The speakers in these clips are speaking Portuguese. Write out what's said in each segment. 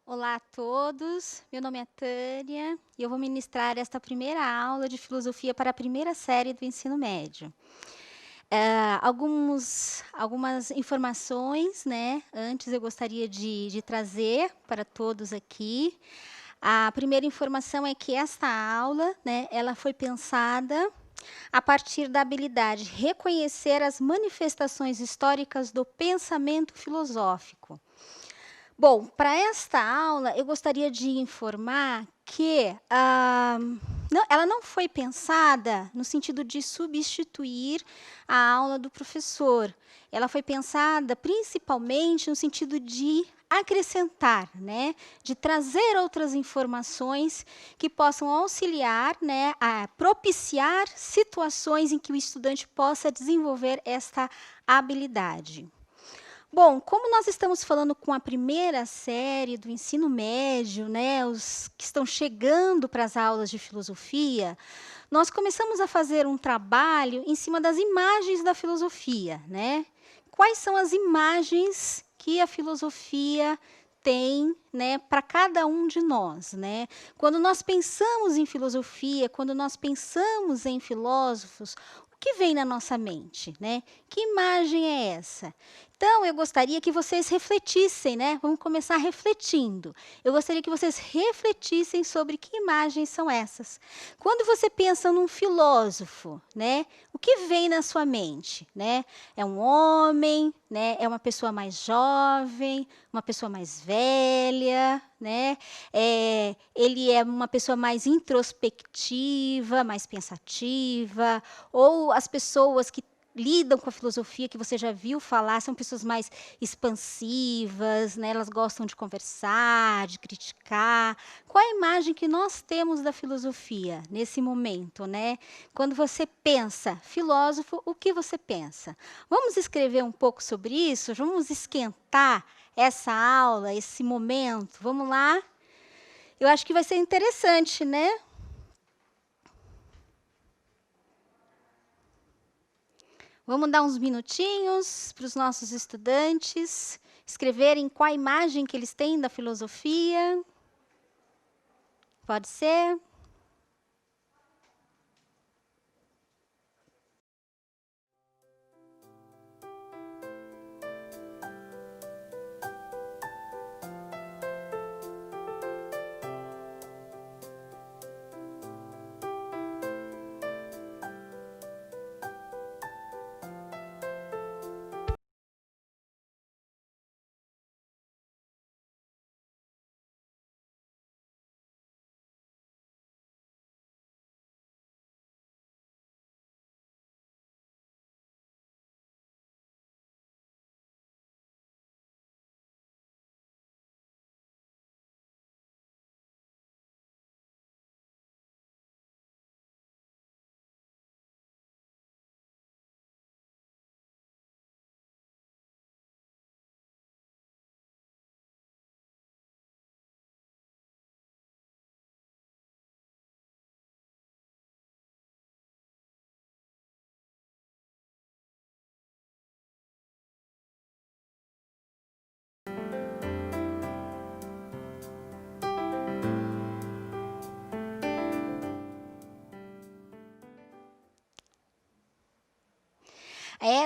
Olá a todos, meu nome é Tânia e eu vou ministrar esta primeira aula de filosofia para a primeira série do ensino médio. Algumas informações, né? Antes eu gostaria de trazer para todos aqui. A primeira informação é que esta aula, né, ela foi pensada a partir da habilidade de reconhecer as manifestações históricas do pensamento filosófico. Bom, para esta aula, eu gostaria de informar que ela não foi pensada no sentido de substituir a aula do professor. Ela foi pensada principalmente no sentido de acrescentar, né, de trazer outras informações que possam auxiliar, né, a propiciar situações em que o estudante possa desenvolver esta habilidade. Bom, como nós estamos falando com a primeira série do ensino médio, né, os que estão chegando para as aulas de filosofia, nós começamos a fazer um trabalho em cima das imagens da filosofia, né? Quais são as imagens que a filosofia tem, né, para cada um de nós, né? Quando nós pensamos em filosofia, quando nós pensamos em filósofos, o que vem na nossa mente, né? Que imagem é essa? Então, eu gostaria que vocês refletissem, né? Vamos começar refletindo. Eu gostaria que vocês refletissem sobre que imagens são essas. Quando você pensa num filósofo, né? O que vem na sua mente, né? É um homem, né? É uma pessoa mais jovem, uma pessoa mais velha, né? Ele é uma pessoa mais introspectiva, mais pensativa, ou as pessoas que lidam com a filosofia, que você já viu falar, são pessoas mais expansivas, né? Elas gostam de conversar, de criticar. Qual a imagem que nós temos da filosofia nesse momento, né? Quando você pensa filósofo, o que você pensa? Vamos escrever um pouco sobre isso? Vamos esquentar essa aula, esse momento? Vamos lá? Eu acho que vai ser interessante, né? Vamos dar uns minutinhos para os nossos estudantes escreverem qual a imagem que eles têm da filosofia. Pode ser?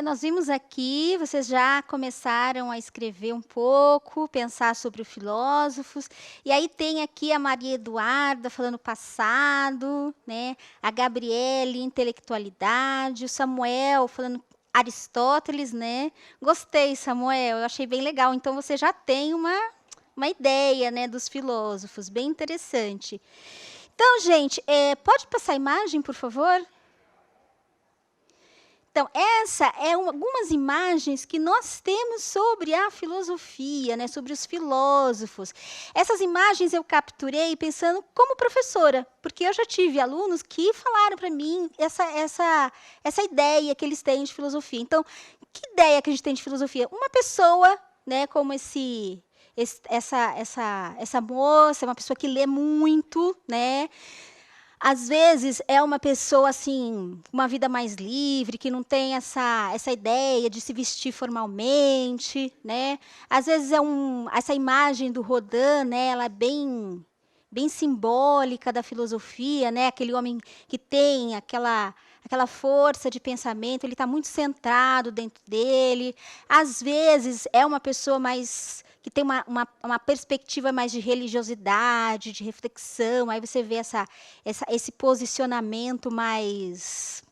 Nós vimos aqui, vocês já começaram a escrever um pouco, pensar sobre os filósofos. E aí tem aqui a Maria Eduarda falando passado, né? A Gabriele, intelectualidade, o Samuel falando Aristóteles, né? Gostei, Samuel, eu achei bem legal. Então você já tem uma ideia, né, dos filósofos, bem interessante. Então, gente, pode passar a imagem, por favor? Então, essa é algumas imagens que nós temos sobre a filosofia, né, sobre os filósofos. Essas imagens eu capturei pensando como professora, porque eu já tive alunos que falaram para mim essa ideia que eles têm de filosofia. Então, que ideia que a gente tem de filosofia? Uma pessoa, né, como essa moça, uma pessoa que lê muito, né? Às vezes é uma pessoa assim, uma vida mais livre, que não tem essa ideia de se vestir formalmente, né? Às vezes essa imagem do Rodin, né, ela é bem simbólica da filosofia, né? Aquele homem que tem aquela força de pensamento, ele está muito centrado dentro dele. Às vezes é uma pessoa mais que tem uma perspectiva mais de religiosidade, de reflexão. Aí você vê esse posicionamento mais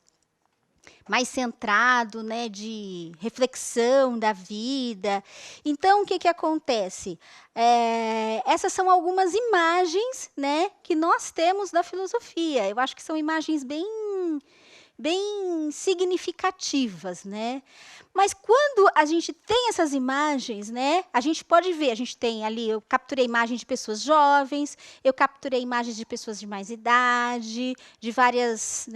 centrado, né, de reflexão da vida. Então, o que acontece? Essas são algumas imagens, né, que nós temos da filosofia. Eu acho que são imagens bem significativas, né? Mas quando a gente tem essas imagens, né, a gente pode ver, a gente tem ali, eu capturei imagens de pessoas jovens, eu capturei imagens de pessoas de mais idade, de várias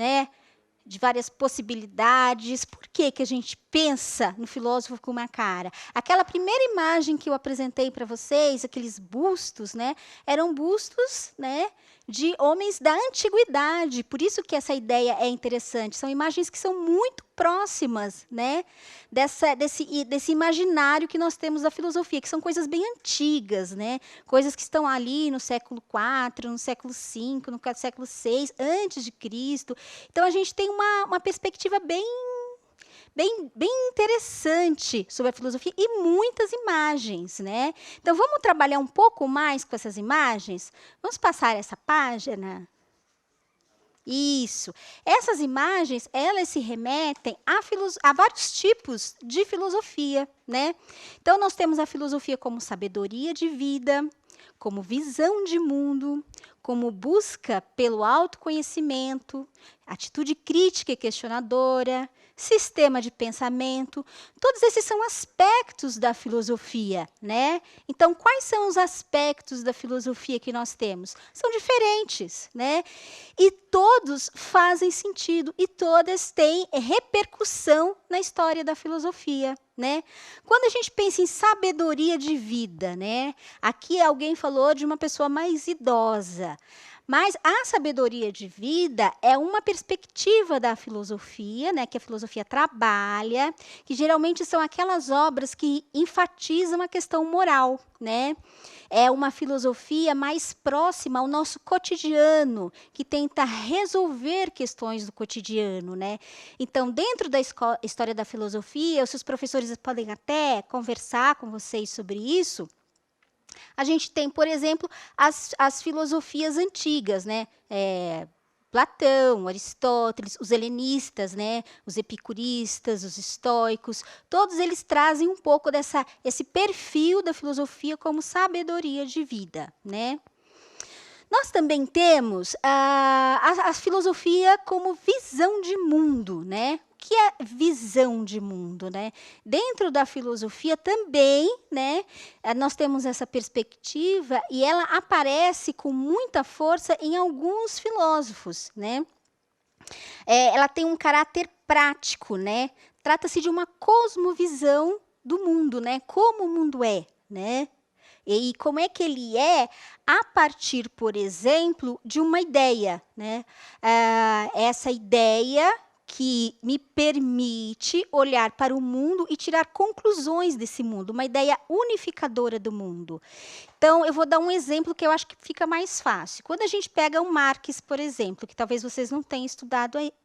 possibilidades. Por que a gente pensa no filósofo com uma cara? Aquela primeira imagem que eu apresentei para vocês, aqueles bustos, né, eram bustos, né, de homens da antiguidade. Por isso que essa ideia é interessante. São imagens que são muito próximas, né, desse imaginário que nós temos da filosofia, que são coisas bem antigas, né, coisas que estão ali no século IV, no século V, no século VI, antes de Cristo. Então, a gente tem uma perspectiva bem interessante sobre a filosofia e muitas imagens, né? Então, vamos trabalhar um pouco mais com essas imagens? Vamos passar essa página? Isso. Essas imagens, elas se remetem a vários tipos de filosofia, né? Então, nós temos a filosofia como sabedoria de vida, como visão de mundo, como busca pelo autoconhecimento, atitude crítica e questionadora, sistema de pensamento. Todos esses são aspectos da filosofia, né? Então, quais são os aspectos da filosofia que nós temos? São diferentes, né? E todos fazem sentido e todas têm repercussão na história da filosofia, né? Quando a gente pensa em sabedoria de vida, né? Aqui alguém falou de uma pessoa mais idosa. Mas a sabedoria de vida é uma perspectiva da filosofia, né, que a filosofia trabalha, que geralmente são aquelas obras que enfatizam a questão moral, né? É uma filosofia mais próxima ao nosso cotidiano, que tenta resolver questões do cotidiano, né? Então, dentro da história da filosofia, os seus professores podem até conversar com vocês sobre isso. A gente tem, por exemplo, as filosofias antigas, né? Platão, Aristóteles, os helenistas, né? Os epicuristas, os estoicos, todos eles trazem um pouco esse perfil da filosofia como sabedoria de vida, né? Nós também temos a filosofia como visão de mundo, né? O que é visão de mundo, né? Dentro da filosofia também, né, nós temos essa perspectiva e ela aparece com muita força em alguns filósofos, né? Ela tem um caráter prático, né? Trata-se de uma cosmovisão do mundo, né? Como o mundo é, né? E como é que ele é a partir, por exemplo, de uma ideia, né? Essa ideia que me permite olhar para o mundo e tirar conclusões desse mundo, uma ideia unificadora do mundo. Então, eu vou dar um exemplo que eu acho que fica mais fácil. Quando a gente pega o Marx, por exemplo, que talvez vocês não tenham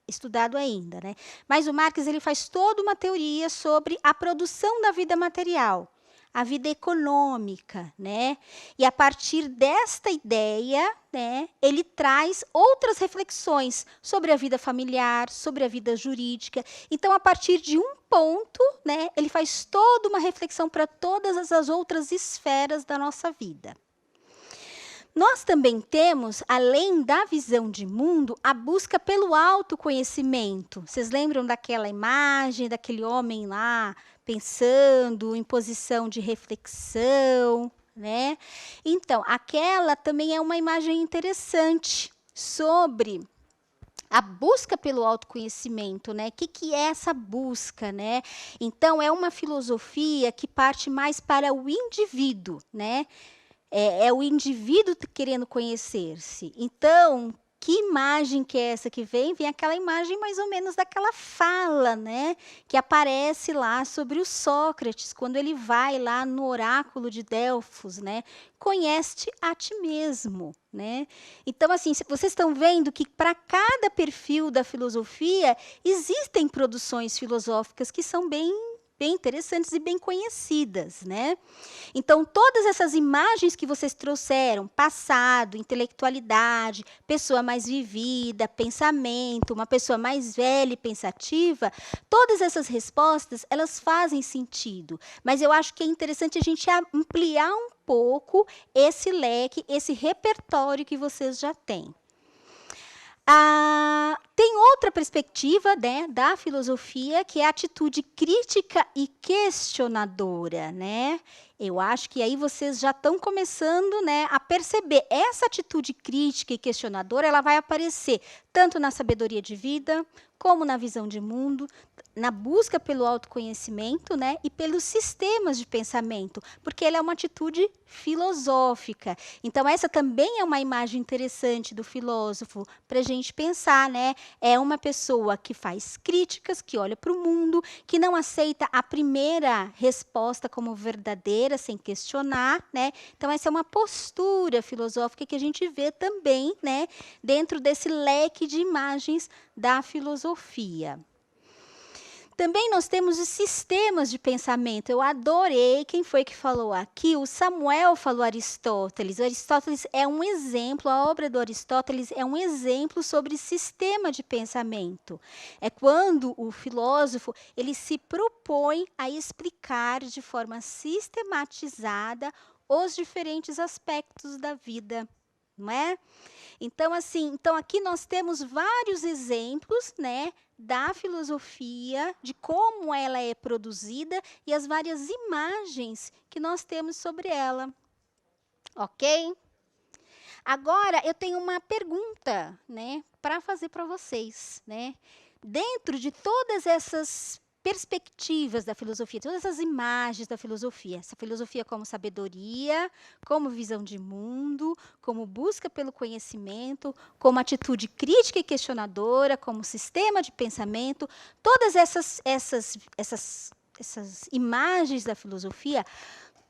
estudado ainda, né? Mas o Marx ele faz toda uma teoria sobre a produção da vida material, a vida econômica, né? E a partir desta ideia, né, ele traz outras reflexões sobre a vida familiar, sobre a vida jurídica. Então, a partir de um ponto, né, ele faz toda uma reflexão para todas as outras esferas da nossa vida. Nós também temos, além da visão de mundo, a busca pelo autoconhecimento. Vocês lembram daquela imagem, daquele homem lá pensando em posição de reflexão, né? Então, aquela também é uma imagem interessante sobre a busca pelo autoconhecimento, né? O que é essa busca, né? Então, é uma filosofia que parte mais para o indivíduo, né? É o indivíduo querendo conhecer-se. Então, Que imagem que é essa que vem? Vem aquela imagem mais ou menos daquela fala, né, que aparece lá sobre o Sócrates, quando ele vai lá no oráculo de Delfos, né, "Conhece-te a ti mesmo", né. Então, assim, vocês estão vendo que para cada perfil da filosofia, existem produções filosóficas que são bem interessantes e bem conhecidas, né. Então, todas essas imagens que vocês trouxeram, passado, intelectualidade, pessoa mais vivida, pensamento, uma pessoa mais velha e pensativa, todas essas respostas, elas fazem sentido. Mas eu acho que é interessante a gente ampliar um pouco esse leque, esse repertório que vocês já têm. Tem outra perspectiva, né, da filosofia, que é a atitude crítica e questionadora, né. Eu acho que aí vocês já estão começando, né, a perceber essa atitude crítica e questionadora, ela vai aparecer tanto na sabedoria de vida, como na visão de mundo, na busca pelo autoconhecimento, né, e pelos sistemas de pensamento, porque ela é uma atitude filosófica. Então essa também é uma imagem interessante do filósofo para a gente pensar, né? É uma pessoa que faz críticas, que olha para o mundo, que não aceita a primeira resposta como verdadeira, sem questionar, né? Então essa é uma postura filosófica que a gente vê também, né, dentro desse leque de imagens da filosofia. Também nós temos os sistemas de pensamento. Eu adorei quem foi que falou aqui. O Samuel falou Aristóteles. O Aristóteles é um exemplo, a obra do Aristóteles é um exemplo sobre sistema de pensamento. É quando o filósofo ele se propõe a explicar de forma sistematizada os diferentes aspectos da vida, não é? Então, assim, então aqui nós temos vários exemplos, né, da filosofia, de como ela é produzida e as várias imagens que nós temos sobre ela. Ok? Agora eu tenho uma pergunta, né, para fazer para vocês, né? Dentro de todas essas perspectivas da filosofia, todas essas imagens da filosofia, essa filosofia como sabedoria, como visão de mundo, como busca pelo conhecimento, como atitude crítica e questionadora, como sistema de pensamento, todas essas imagens da filosofia,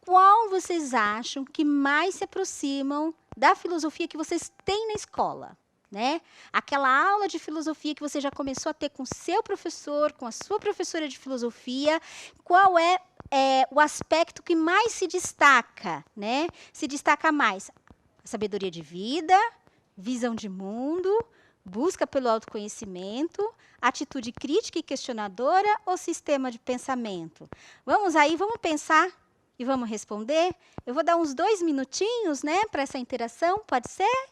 qual vocês acham que mais se aproximam da filosofia que vocês têm na escola? Né? Aquela aula de filosofia que você já começou a ter com seu professor, com a sua professora de filosofia, qual é, o aspecto que mais se destaca, né? Se destaca mais a sabedoria de vida, visão de mundo, busca pelo autoconhecimento, atitude crítica e questionadora ou sistema de pensamento? Vamos aí, vamos pensar e vamos responder? Eu vou dar uns 2 minutinhos, né, para essa interação, pode ser?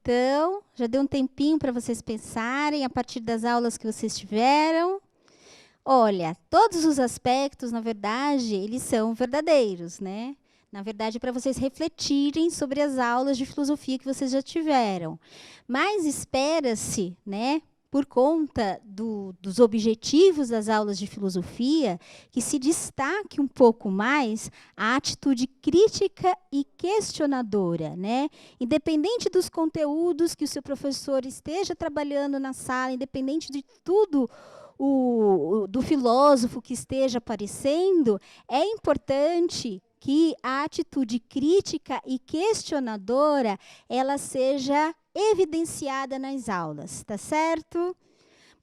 então? Já deu um tempinho para vocês pensarem a partir das aulas que vocês tiveram? Olha, todos os aspectos, na verdade, eles são verdadeiros, né? Na verdade, para vocês refletirem sobre as aulas de filosofia que vocês já tiveram. Mas espera-se, né, por conta dos objetivos das aulas de filosofia, que se destaque um pouco mais a atitude crítica e questionadora, né? Independente dos conteúdos que o seu professor esteja trabalhando na sala, independente de tudo do filósofo que esteja aparecendo, é importante que a atitude crítica e questionadora ela seja evidenciada nas aulas, tá certo?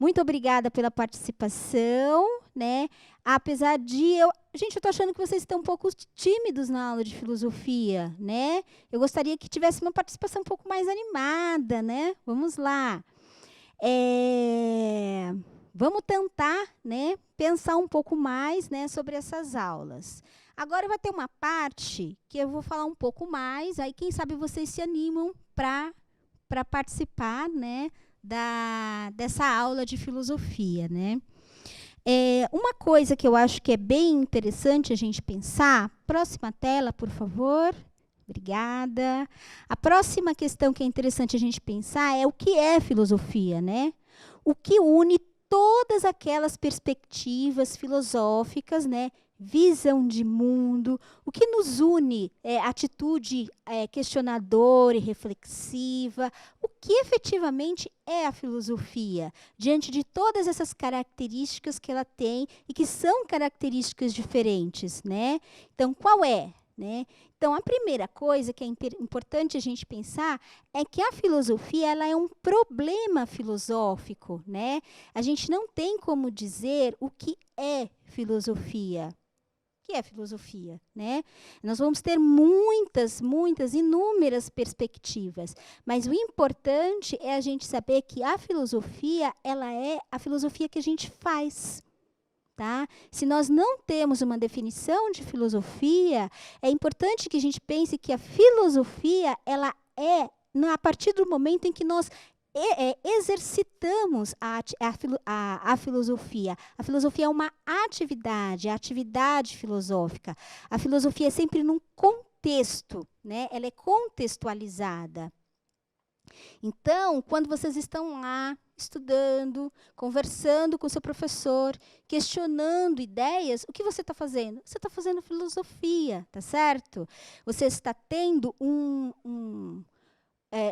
Muito obrigada pela participação, né? Apesar de gente, eu tô achando que vocês estão um pouco tímidos na aula de filosofia, né? Eu gostaria que tivesse uma participação um pouco mais animada, né? Vamos lá. Vamos tentar, né, pensar um pouco mais, né, sobre essas aulas. Agora vai ter uma parte que eu vou falar um pouco mais, aí quem sabe vocês se animam para participar, né, dessa aula de filosofia, né? Uma coisa que eu acho que é bem interessante a gente pensar, próxima tela, por favor. Obrigada. A próxima questão que é interessante a gente pensar é o que é filosofia, né? O que une todas aquelas perspectivas filosóficas, né? Visão de mundo, o que nos une atitude questionadora e reflexiva, o que efetivamente é a filosofia, diante de todas essas características que ela tem e que são características diferentes, né? Então, qual é? Né? Então, a primeira coisa que é importante a gente pensar é que a filosofia ela é um problema filosófico, né? A gente não tem como dizer o que é filosofia. O que é filosofia, né? Nós vamos ter muitas, inúmeras perspectivas, mas o importante é a gente saber que a filosofia ela é a filosofia que a gente faz. Tá? Se nós não temos uma definição de filosofia, é importante que a gente pense que a filosofia ela é a partir do momento em que nós exercitamos a filosofia. A filosofia é uma atividade, a atividade filosófica. A filosofia é sempre num contexto, né? Ela é contextualizada. Então, quando vocês estão lá estudando, conversando com o seu professor, questionando ideias, o que você está fazendo? Você está fazendo filosofia, tá certo? Você está tendo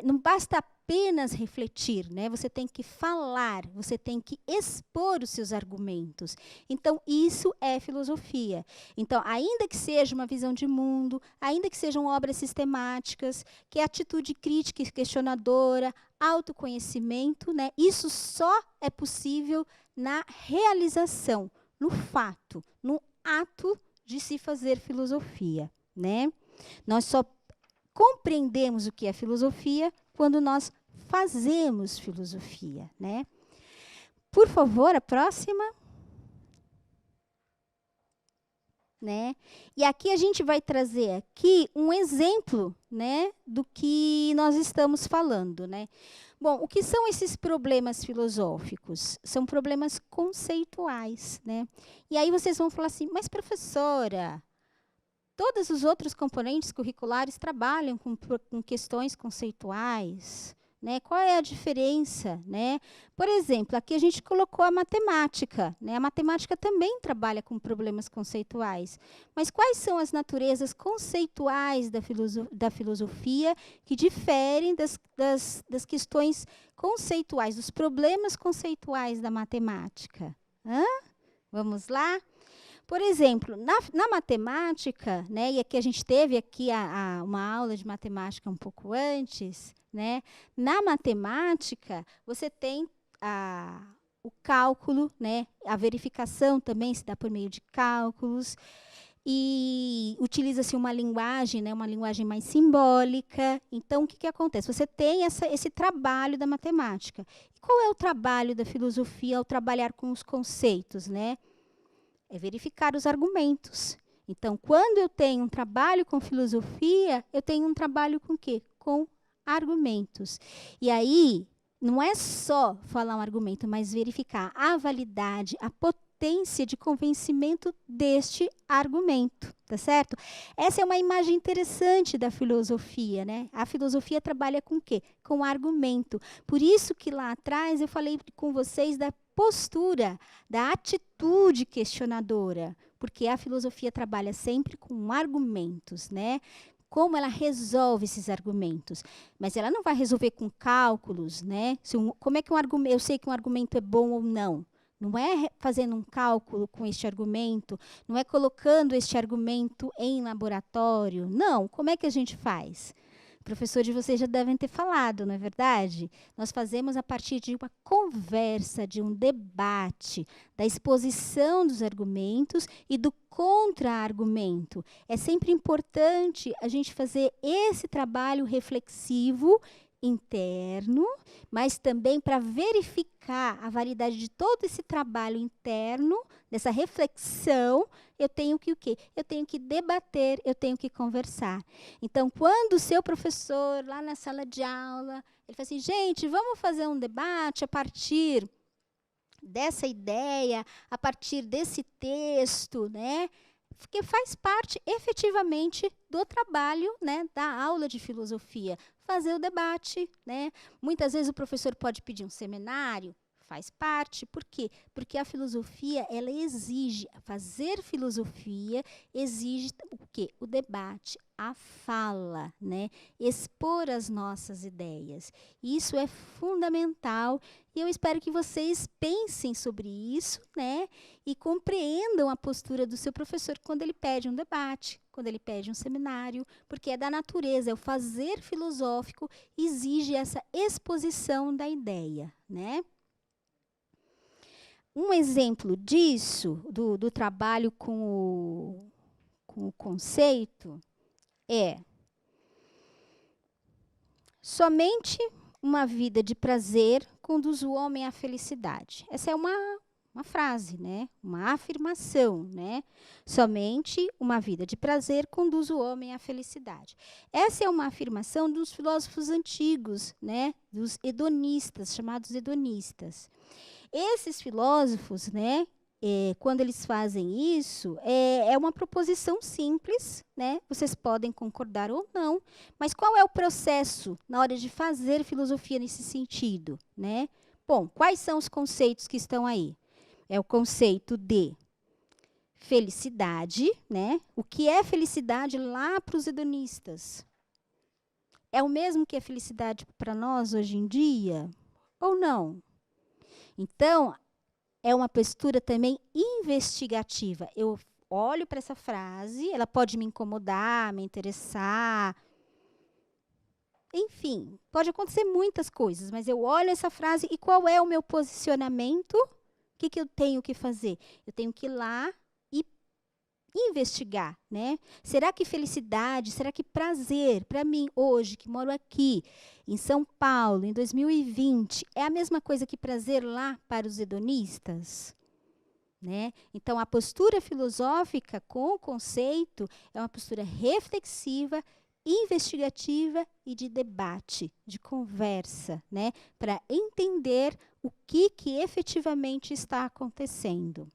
não basta apenas refletir, né? Você tem que falar, você tem que expor os seus argumentos. Então, isso é filosofia. Então, ainda que seja uma visão de mundo, ainda que sejam obras sistemáticas, que é atitude crítica e questionadora, autoconhecimento, né? Isso só é possível na realização, no fato, no ato de se fazer filosofia, né? Nós só compreendemos o que é filosofia quando nós fazemos filosofia, né? Por favor, a próxima. Né? E aqui a gente vai trazer aqui um exemplo, né, do que nós estamos falando, né? Bom, o que são esses problemas filosóficos? São problemas conceituais, né? E aí vocês vão falar assim, mas professora, todos os outros componentes curriculares trabalham com questões conceituais, né? Qual é a diferença, né? Por exemplo, aqui a gente colocou a matemática, né? A matemática também trabalha com problemas conceituais. Mas quais são as naturezas conceituais da filosofia que diferem das questões conceituais, dos problemas conceituais da matemática? Vamos lá? Por exemplo, na matemática, né, e aqui a gente teve aqui uma aula de matemática um pouco antes, né? Na matemática, você tem o cálculo, né? A verificação também se dá por meio de cálculos. E utiliza-se uma linguagem, né, uma linguagem mais simbólica. Então, o que acontece? Você tem esse trabalho da matemática. E qual é o trabalho da filosofia ao trabalhar com os conceitos, né? É verificar os argumentos. Então, quando eu tenho um trabalho com filosofia, eu tenho um trabalho com o quê? Com argumentos. E aí, não é só falar um argumento, mas verificar a validade, a potência de convencimento deste argumento, tá certo? Essa é uma imagem interessante da filosofia, né? A filosofia trabalha com o quê? Com argumento. Por isso que lá atrás eu falei com vocês da postura, da atitude questionadora, porque a filosofia trabalha sempre com argumentos, né? Como ela resolve esses argumentos. Mas ela não vai resolver com cálculos, né? Como é que eu sei que um argumento é bom ou não? Não é fazendo um cálculo com este argumento, não é colocando este argumento em laboratório. Não, como é que a gente faz? O professor de vocês já devem ter falado, não é verdade? Nós fazemos a partir de uma conversa, de um debate, da exposição dos argumentos e do contra-argumento. É sempre importante a gente fazer esse trabalho reflexivo interno, mas também para verificar a validade de todo esse trabalho interno, dessa reflexão, eu tenho que o quê? Eu tenho que debater, eu tenho que conversar. Então, quando o seu professor, lá na sala de aula, ele fala assim, gente, vamos fazer um debate a partir dessa ideia, a partir desse texto, né? Porque faz parte, efetivamente, do trabalho, né, da aula de filosofia. Fazer o debate, né? Muitas vezes o professor pode pedir um seminário, faz parte. Por quê? Porque a filosofia, ela exige, fazer filosofia exige o quê? O debate, a fala, né? Expor as nossas ideias. Isso é fundamental e eu espero que vocês pensem sobre isso, né? E compreendam a postura do seu professor quando ele pede um debate, quando ele pede um seminário, porque é da natureza, é o fazer filosófico exige essa exposição da ideia, né? Um exemplo disso, do trabalho com o conceito, é somente uma vida de prazer conduz o homem à felicidade. Essa é uma frase, né? Uma afirmação, né? Somente uma vida de prazer conduz o homem à felicidade. Essa é uma afirmação dos filósofos antigos, né? Dos hedonistas, chamados hedonistas. Esses filósofos, né, quando eles fazem isso, é uma proposição simples, né? Vocês podem concordar ou não, mas qual é o processo na hora de fazer filosofia nesse sentido, né? Bom, quais são os conceitos que estão aí? É o conceito de felicidade, né? O que é felicidade lá para os hedonistas? É o mesmo que é felicidade para nós hoje em dia? Ou não? Então, é uma postura também investigativa. Eu olho para essa frase, ela pode me incomodar, me interessar. Enfim, pode acontecer muitas coisas, mas eu olho essa frase e qual é o meu posicionamento? O que eu tenho que fazer? Eu tenho que ir lá e investigar, né? Será que felicidade, será que prazer, para mim hoje, que moro aqui, em São Paulo, em 2020, é a mesma coisa que prazer lá para os hedonistas? Né? Então, a postura filosófica com o conceito é uma postura reflexiva, investigativa e de debate, de conversa, né? Para entender o que efetivamente está acontecendo.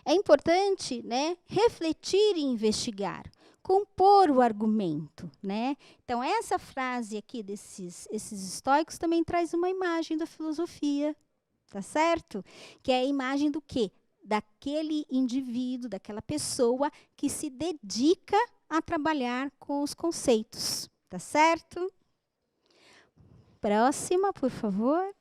É importante, né, refletir e investigar, compor o argumento, né? Então, essa frase aqui esses estoicos também traz uma imagem da filosofia, tá certo? Que é a imagem do quê? Daquele indivíduo, daquela pessoa que se dedica a trabalhar com os conceitos, tá certo? Próxima, por favor.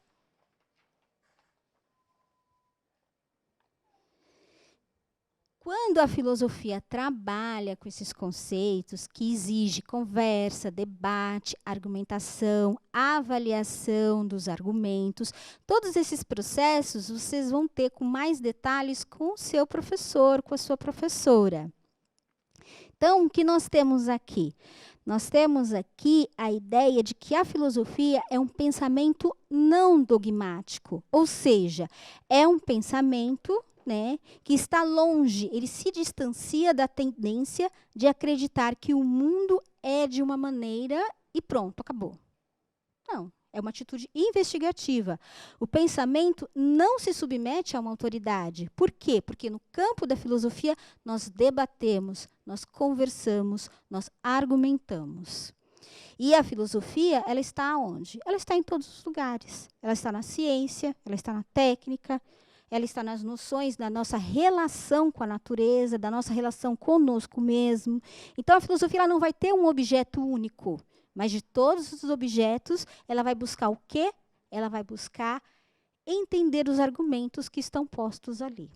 Quando a filosofia trabalha com esses conceitos que exige conversa, debate, argumentação, avaliação dos argumentos, todos esses processos vocês vão ter com mais detalhes com o seu professor, com a sua professora. Então, o que nós temos aqui? Nós temos aqui a ideia de que a filosofia é um pensamento não dogmático, ou seja, é um pensamento, né, que está longe, ele se distancia da tendência de acreditar que o mundo é de uma maneira e pronto, acabou. Não, é uma atitude investigativa. O pensamento não se submete a uma autoridade. Por quê? Porque no campo da filosofia nós debatemos, nós conversamos, nós argumentamos. E a filosofia, ela está onde? Ela está em todos os lugares. Ela está na ciência, ela está na técnica, ela está nas noções da nossa relação com a natureza, da nossa relação conosco mesmo. Então, a filosofia ela não vai ter um objeto único, mas de todos os objetos, ela vai buscar o quê? Ela vai buscar entender os argumentos que estão postos ali.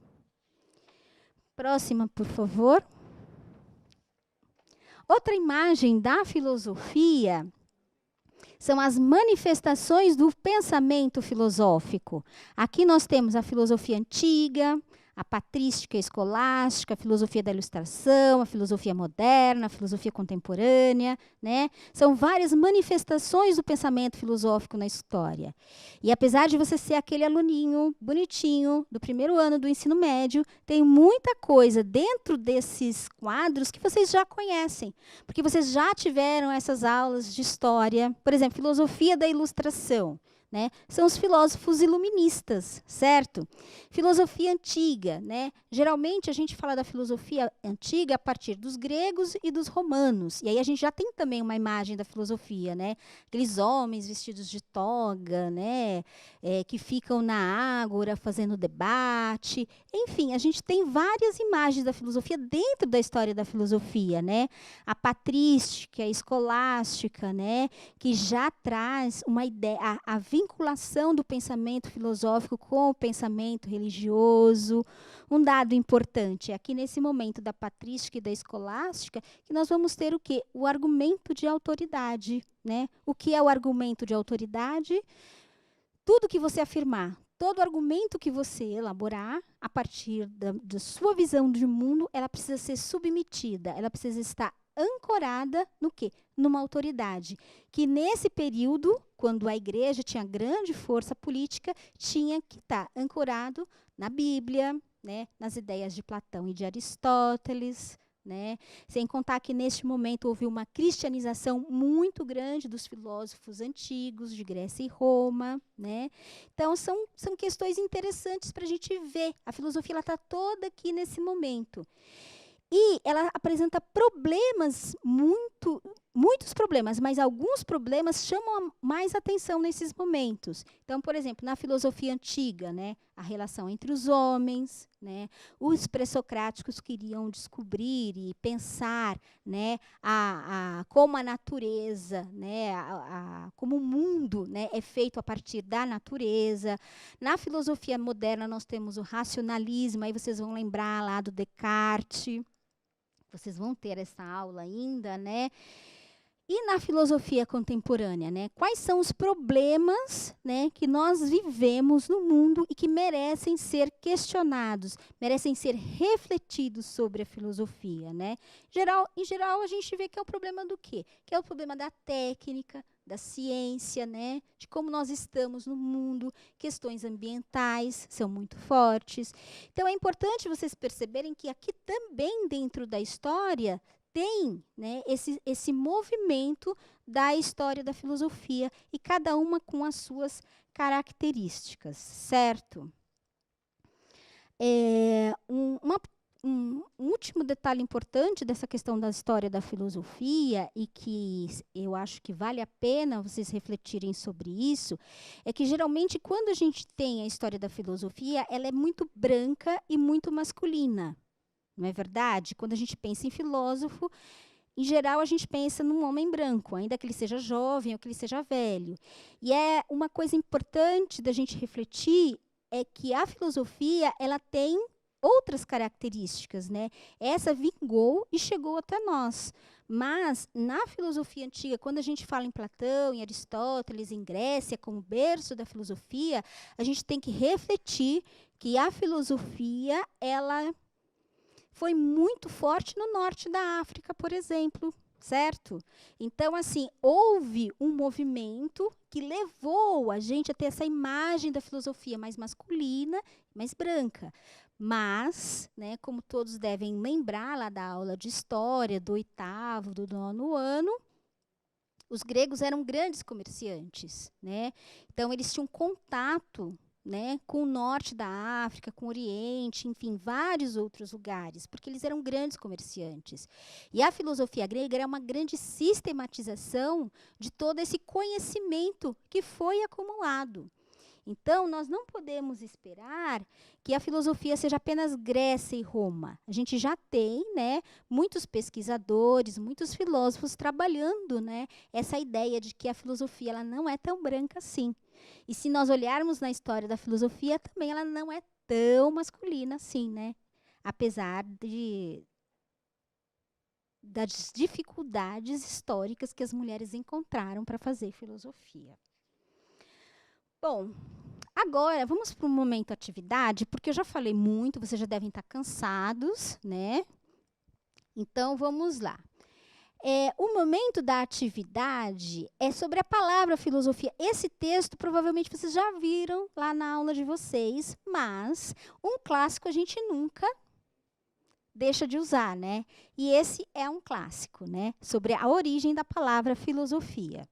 Próxima, por favor. Outra imagem da filosofia são as manifestações do pensamento filosófico. Aqui nós temos a filosofia antiga, a patrística, a escolástica, a filosofia da ilustração, a filosofia moderna, a filosofia contemporânea, né? São várias manifestações do pensamento filosófico na história. E apesar de você ser aquele aluninho bonitinho do primeiro ano do ensino médio, tem muita coisa dentro desses quadros que vocês já conhecem, porque vocês já tiveram essas aulas de história, por exemplo, filosofia da ilustração. Né? São os filósofos iluministas, certo? Filosofia antiga, né? Geralmente a gente fala da filosofia antiga a partir dos gregos e dos romanos. E aí a gente já tem também uma imagem da filosofia, né? Aqueles homens vestidos de toga, né? Que ficam na ágora fazendo debate. Enfim, a gente tem várias imagens da filosofia dentro da história da filosofia, né? A patrística, a escolástica, né? Que já traz uma ideia, a vinculação do pensamento filosófico com o pensamento religioso. Um dado importante, aqui nesse momento da patrística e da escolástica, que nós vamos ter o quê? O argumento de autoridade, né? O que é o argumento de autoridade? Tudo que você afirmar, todo argumento que você elaborar, a partir da sua visão de mundo, ela precisa ser submetida, ela precisa estar ancorada no quê? Numa autoridade. Que nesse período, quando a igreja tinha grande força política, tinha que estar ancorado na Bíblia, né? Nas ideias de Platão e de Aristóteles, né? Sem contar que neste momento houve uma cristianização muito grande dos filósofos antigos de Grécia e Roma, né? Então são questões interessantes para a gente ver. A filosofia está toda aqui nesse momento. E ela apresenta problemas, muitos problemas, mas alguns problemas chamam mais atenção nesses momentos. Então, por exemplo, na filosofia antiga, né, a relação entre os homens, né, os pré-socráticos queriam descobrir e pensar, né, como a natureza, né, como o mundo, né, é feito a partir da natureza. Na filosofia moderna, nós temos o racionalismo, aí vocês vão lembrar lá do Descartes. Vocês vão ter essa aula ainda, né? E na filosofia contemporânea, né? Quais são os problemas, né, que nós vivemos no mundo e que merecem ser questionados, merecem ser refletidos sobre a filosofia, né? Em geral, a gente vê que é o problema do quê? Que é o problema da técnica, da ciência, né? De como nós estamos no mundo, questões ambientais são muito fortes. Então, é importante vocês perceberem que aqui também dentro da história tem, né, esse movimento da história da filosofia e cada uma com as suas características, certo? Um último detalhe importante dessa questão da história da filosofia e que eu acho que vale a pena vocês refletirem sobre isso, é que geralmente quando a gente tem a história da filosofia, ela é muito branca e muito masculina. Não é verdade? Quando a gente pensa em filósofo, em geral a gente pensa num homem branco, ainda que ele seja jovem ou que ele seja velho. E é uma coisa importante da gente refletir é que a filosofia ela tem outras características, né? Essa vingou e chegou até nós. Mas na filosofia antiga, quando a gente fala em Platão, em Aristóteles, em Grécia, como berço da filosofia, a gente tem que refletir que a filosofia ela foi muito forte no norte da África, por exemplo, certo? Então, assim, houve um movimento que levou a gente a ter essa imagem da filosofia mais masculina, mais branca. Mas, né, como todos devem lembrar lá da aula de história, do 8º, do 9º ano, Os gregos eram grandes comerciantes, né? Então eles tinham contato, né, com o norte da África, com o Oriente, enfim, vários outros lugares, porque eles eram grandes comerciantes. E a filosofia grega era uma grande sistematização de todo esse conhecimento que foi acumulado. Então, nós não podemos esperar que a filosofia seja apenas Grécia e Roma. A gente já tem, né, muitos pesquisadores, muitos filósofos trabalhando, né, essa ideia de que a filosofia ela não é tão branca assim. E se nós olharmos na história da filosofia, também ela não é tão masculina assim, né? Apesar das dificuldades históricas que as mulheres encontraram para fazer filosofia. Bom, agora vamos para o momento atividade, porque eu já falei muito, vocês já devem estar cansados, né? Então, vamos lá. O momento da atividade é sobre a palavra filosofia. Esse texto, provavelmente, vocês já viram lá na aula de vocês, mas um clássico a gente nunca deixa de usar, né? E esse é um clássico, né? Sobre a origem da palavra filosofia.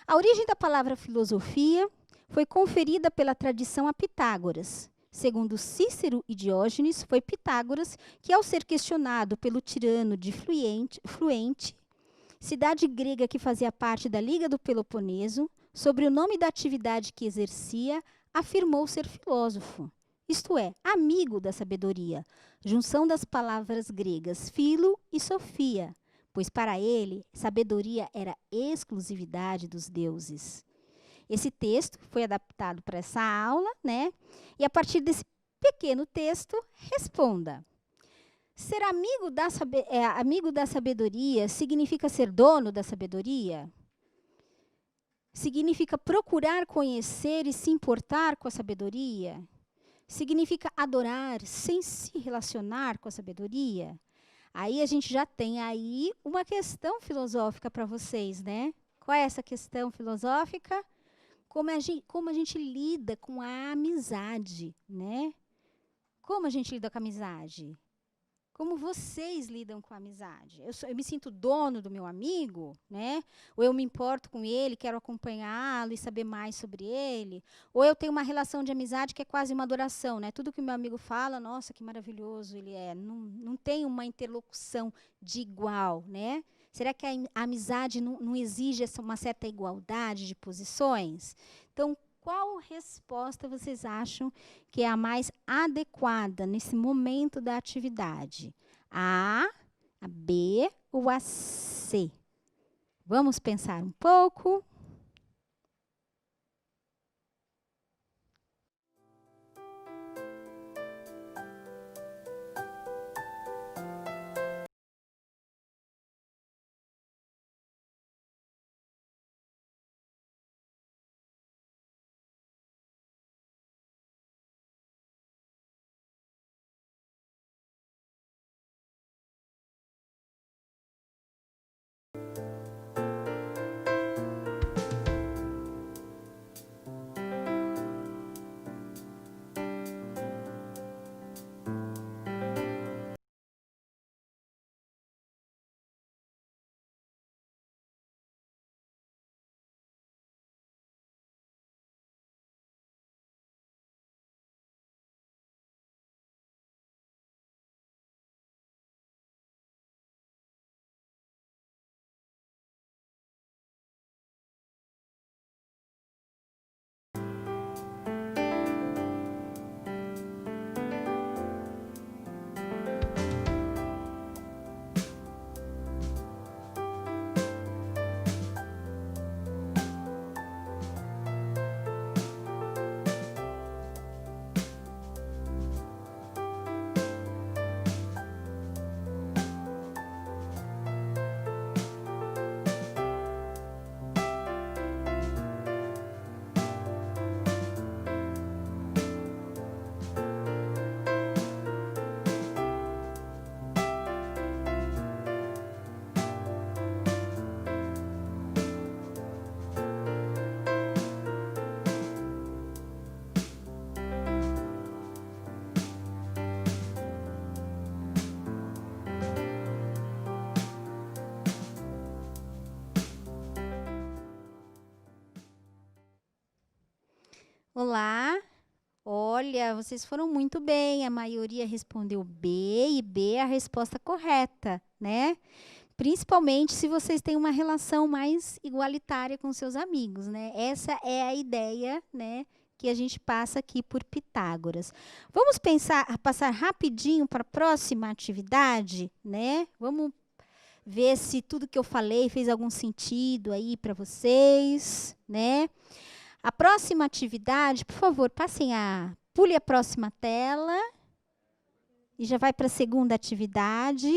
A origem da palavra filosofia foi conferida pela tradição a Pitágoras. Segundo Cícero e Diógenes, foi Pitágoras que, ao ser questionado pelo tirano de Fluente, cidade grega que fazia parte da Liga do Peloponeso, sobre o nome da atividade que exercia, afirmou ser filósofo, isto é, amigo da sabedoria, junção das palavras gregas philo e sofia, pois para ele, sabedoria era exclusividade dos deuses. Esse texto foi adaptado para essa aula, né? E a partir desse pequeno texto, responda. Ser amigo da sabedoria significa ser dono da sabedoria? Significa procurar conhecer e se importar com a sabedoria? Significa adorar sem se relacionar com a sabedoria? Aí a gente já tem aí uma questão filosófica para vocês, né? Qual é essa questão filosófica? Como a gente lida com a amizade, né? Como a gente lida com a amizade? Como vocês lidam com a amizade? Eu me sinto dono do meu amigo, né? Ou eu me importo com ele, quero acompanhá-lo e saber mais sobre ele? Ou eu tenho uma relação de amizade que é quase uma adoração, né? Tudo que o meu amigo fala, nossa, que maravilhoso ele é. Não tem uma interlocução de igual, né? Será que a amizade não exige uma certa igualdade de posições? Então, qual resposta vocês acham que é a mais adequada nesse momento da atividade? A B ou a C? Vamos pensar um pouco. Olá. Olha, vocês foram muito bem. A maioria respondeu B e B é a resposta correta, né? Principalmente se vocês têm uma relação mais igualitária com seus amigos, né? Essa é a ideia, né, que a gente passa aqui por Pitágoras. Vamos passar rapidinho para a próxima atividade, né? Vamos ver se tudo que eu falei fez algum sentido aí para vocês, né? A próxima atividade, por favor, pule a próxima tela e já vai para a segunda atividade.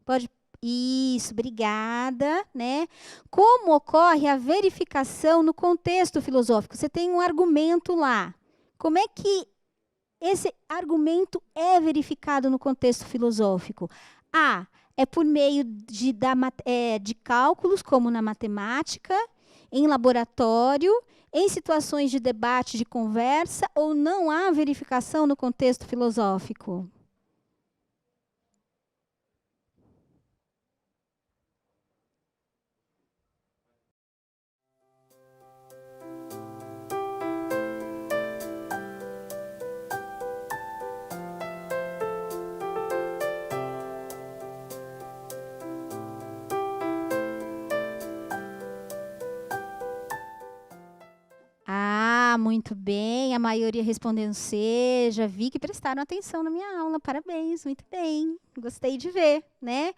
Pode. Isso, obrigada, né? Como ocorre a verificação no contexto filosófico? Você tem um argumento lá. Como é que esse argumento é verificado no contexto filosófico? A, é por meio de cálculos, como na matemática, em laboratório, em situações de debate, de conversa, ou não há verificação no contexto filosófico? Ah, muito bem. A maioria respondendo C. Já vi que prestaram atenção na minha aula. Parabéns, muito bem. Gostei de ver, né?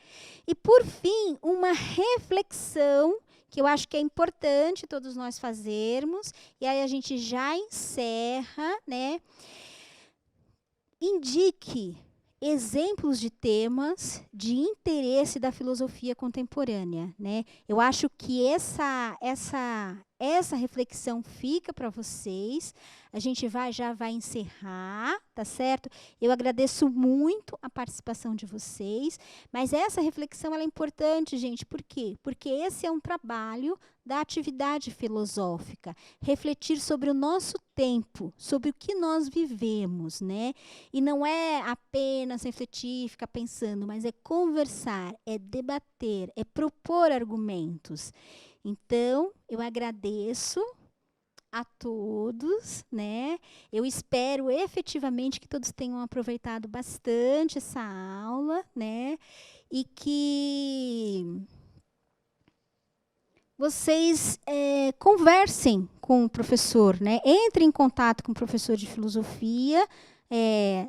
E, por fim, uma reflexão que eu acho que é importante todos nós fazermos. E aí a gente já encerra, né? Indique exemplos de temas de interesse da filosofia contemporânea, né? Eu acho que essa reflexão fica para vocês. A gente já vai encerrar, tá certo? Eu agradeço muito a participação de vocês, mas essa reflexão ela é importante, gente. Por quê? Porque esse é um trabalho da atividade filosófica, refletir sobre o nosso tempo, sobre o que nós vivemos, né? E não é apenas refletir, ficar pensando, mas é conversar, é debater, é propor argumentos. Então, eu agradeço a todos, né? Eu espero efetivamente que todos tenham aproveitado bastante essa aula, né? E que vocês conversem com o professor, né? Entrem em contato com o professor de filosofia,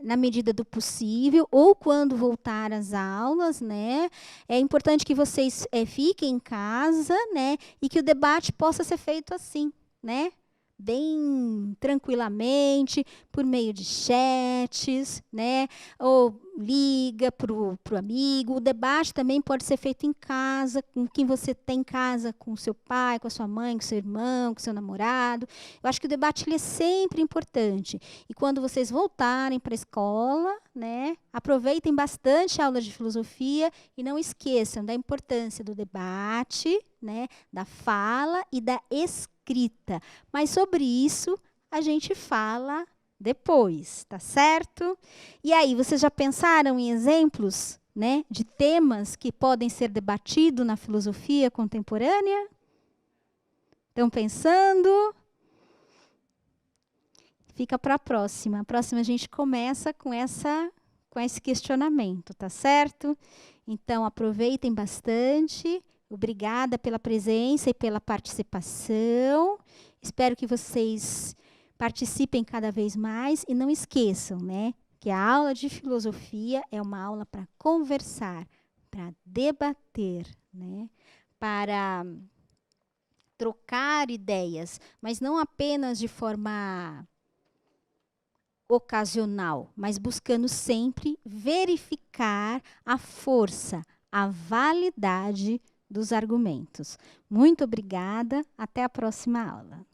na medida do possível, ou quando voltar às aulas, né? É importante que vocês fiquem em casa, né? E que o debate possa ser feito assim, né? Bem tranquilamente, por meio de chats, né? Ou liga para o amigo. O debate também pode ser feito em casa, com quem você tem em casa, com o seu pai, com a sua mãe, com o seu irmão, com o seu namorado. Eu acho que o debate ele é sempre importante. E quando vocês voltarem para a escola, né, aproveitem bastante a aula de filosofia e não esqueçam da importância do debate, né, da fala e da escrita. Mas sobre isso a gente fala depois, tá certo? E aí, vocês já pensaram em exemplos, né, de temas que podem ser debatidos na filosofia contemporânea? Estão pensando? Fica para a próxima. A próxima a gente começa com esse questionamento, tá certo? Então, aproveitem bastante. Obrigada pela presença e pela participação. Espero que vocês participem cada vez mais e não esqueçam, né, que a aula de filosofia é uma aula para conversar, para debater, né, para trocar ideias, mas não apenas de forma ocasional, mas buscando sempre verificar a força, a validade dos argumentos. Muito obrigada, até a próxima aula.